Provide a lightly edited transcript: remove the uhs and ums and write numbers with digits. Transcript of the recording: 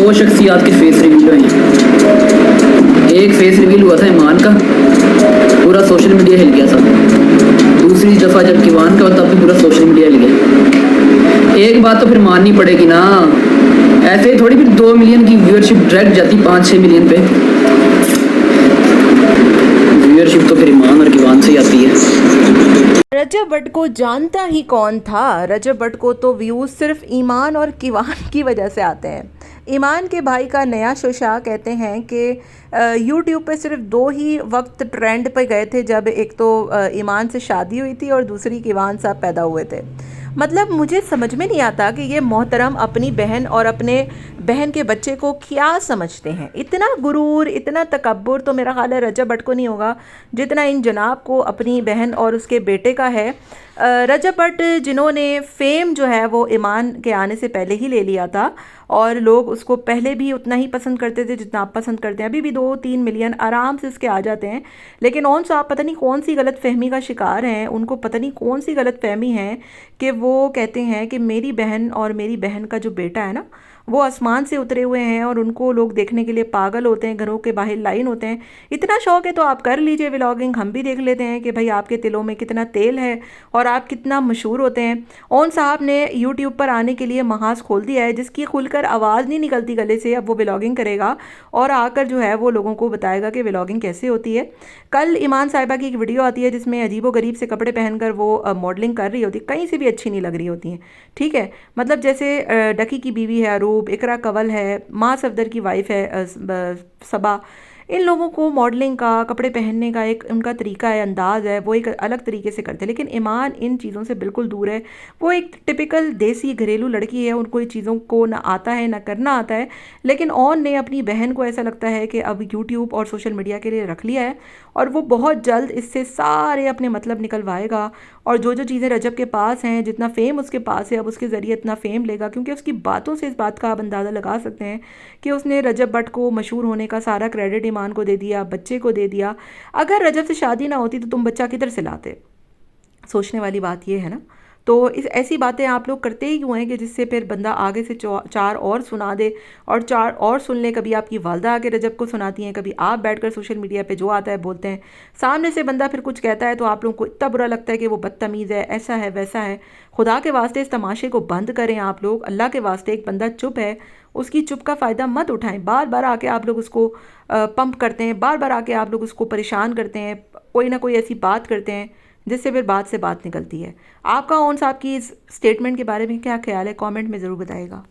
दो शख्सियात के face reveal हुए हैं। एक फेस रिवील हुआ था ईमान का, पूरा सोशल मीडिया हिल गया था। दूसरी दफ़ा जब ईमान का हुआ तब भी पूरा सोशल मीडिया हिल गया। एक बात तो फिर माननी पड़ेगी ना, ऐसे ही थोड़ी फिर 2 मिलियन की व्यूअरशिप डायरेक्ट जाती 5-6 मिलियन पे। व्यूअरशिप तो फिर ईमान और ईमान से ही आती है। रजब भट्ट को जानता ही कौन था। रजब भट्ट को तो व्यूज़ सिर्फ ईमान और किवान की वजह से आते हैं। ईमान के भाई का नया शो शाह कहते हैं कि यूट्यूब पे सिर्फ 2 ही वक्त ट्रेंड पे गए थे, जब एक तो ईमान से शादी हुई थी और दूसरी किवान साहब पैदा हुए थे। मतलब मुझे समझ में नहीं आता कि ये मोहतरम अपनी बहन और अपने बहन के बच्चे को क्या समझते हैं। इतना गुरूर, इतना तकब्बुर तो मेरा ख्याल है रजब भट्ट को नहीं होगा जितना इन जनाब को अपनी बहन और उसके बेटे का है। रजब भट्ट जिन्होंने फ़ेम जो है वो ईमान के आने से पहले ही ले लिया था और लोग उसको पहले भी उतना ही पसंद करते थे जितना आप पसंद करते हैं। अभी भी 2-3 मिलियन आराम से उसके आ जाते हैं। लेकिन ओन साहब पता नहीं कौन सी गलत फहमी का शिकार हैं, उनको पता नहीं कौन सी गलत फहमी है कि वो कहते हैं कि मेरी बहन और मेरी बहन का जो बेटा है ना वो आसमान से उतरे हुए हैं और उनको लोग देखने के लिए पागल होते हैं, घरों के बाहर लाइन होते हैं। इतना शौक है तो आप कर लीजिए व्लॉगिंग, हम भी देख लेते हैं कि भाई आपके तिलों में कितना तेल है और आप कितना मशहूर होते हैं। ओन साहब ने यूट्यूब पर आने के लिए महाज खोल दिया है, जिसकी खुलकर आवाज़ नहीं निकलती गले से। अब वो व्लॉगिंग करेगा और आकर जो है वो लोगों को बताएगा कि व्लॉगिंग कैसे होती है। कल ईमान साहिबा की एक वीडियो आती है जिसमें अजीबो गरीब से कपड़े पहनकर वो मॉडलिंग कर रही होती है, कहीं से भी अच्छी नहीं लग रही होती हैं। ठीक है, मतलब जैसे डकी की बीवी है अरूब, इकरा कंवल है, माँ सफदर की वाइफ है सबा, इन लोगों को मॉडलिंग का, कपड़े पहनने का एक उनका तरीका है, अंदाज़ है, वो एक अलग तरीके से करते हैं। लेकिन ईमान इन चीज़ों से बिल्कुल दूर है। वो एक टिपिकल देसी घरेलू लड़की है, उनको इन चीज़ों को ना आता है ना करना आता है। लेकिन ऑन ने अपनी बहन को ऐसा लगता है कि अब यूट्यूब और सोशल मीडिया के लिए रख लिया है और वो बहुत जल्द इससे सारे अपने मतलब निकलवाएगा। और जो जो चीज़ें रजब के पास हैं, जितना फ़ेम उसके पास है, अब उसके ज़रिए इतना फ़ेम लेगा, क्योंकि उसकी बातों से इस बात का आप अंदाज़ा लगा सकते हैं कि उसने रजब भट्ट को मशहूर होने का सारा क्रेडिट ईमान को दे दिया, बच्चे को दे दिया। अगर रजब से शादी ना होती तो तुम बच्चा किधर से लाते? सोचने वाली बात ये है ना। तो इस ऐसी बातें आप लोग करते ही क्यों हैं कि जिससे फिर बंदा आगे से 4 और सुना दे और 4 और सुन ले। कभी आपकी वालदा आके रजब को सुनाती हैं, कभी आप बैठकर सोशल मीडिया पे जो आता है बोलते हैं। सामने से बंदा फिर कुछ कहता है तो आप लोगों को इतना बुरा लगता है कि वो बदतमीज़ है, ऐसा है, वैसा है। खुदा के वास्ते इस तमाशे को बंद करें आप लोग। अल्लाह के वास्ते एक बंदा चुप है, उसकी चुप का फ़ायदा मत उठाएं। बार बार आके आप लोग उसको पंप करते हैं, बार बार आके आप लोग उसको परेशान करते हैं, कोई ना कोई ऐसी बात करते हैं जिससे फिर बात से बात निकलती है। आपका ओन साहब की इस स्टेटमेंट के बारे में क्या ख्याल है, कमेंट में ज़रूर बताइएगा।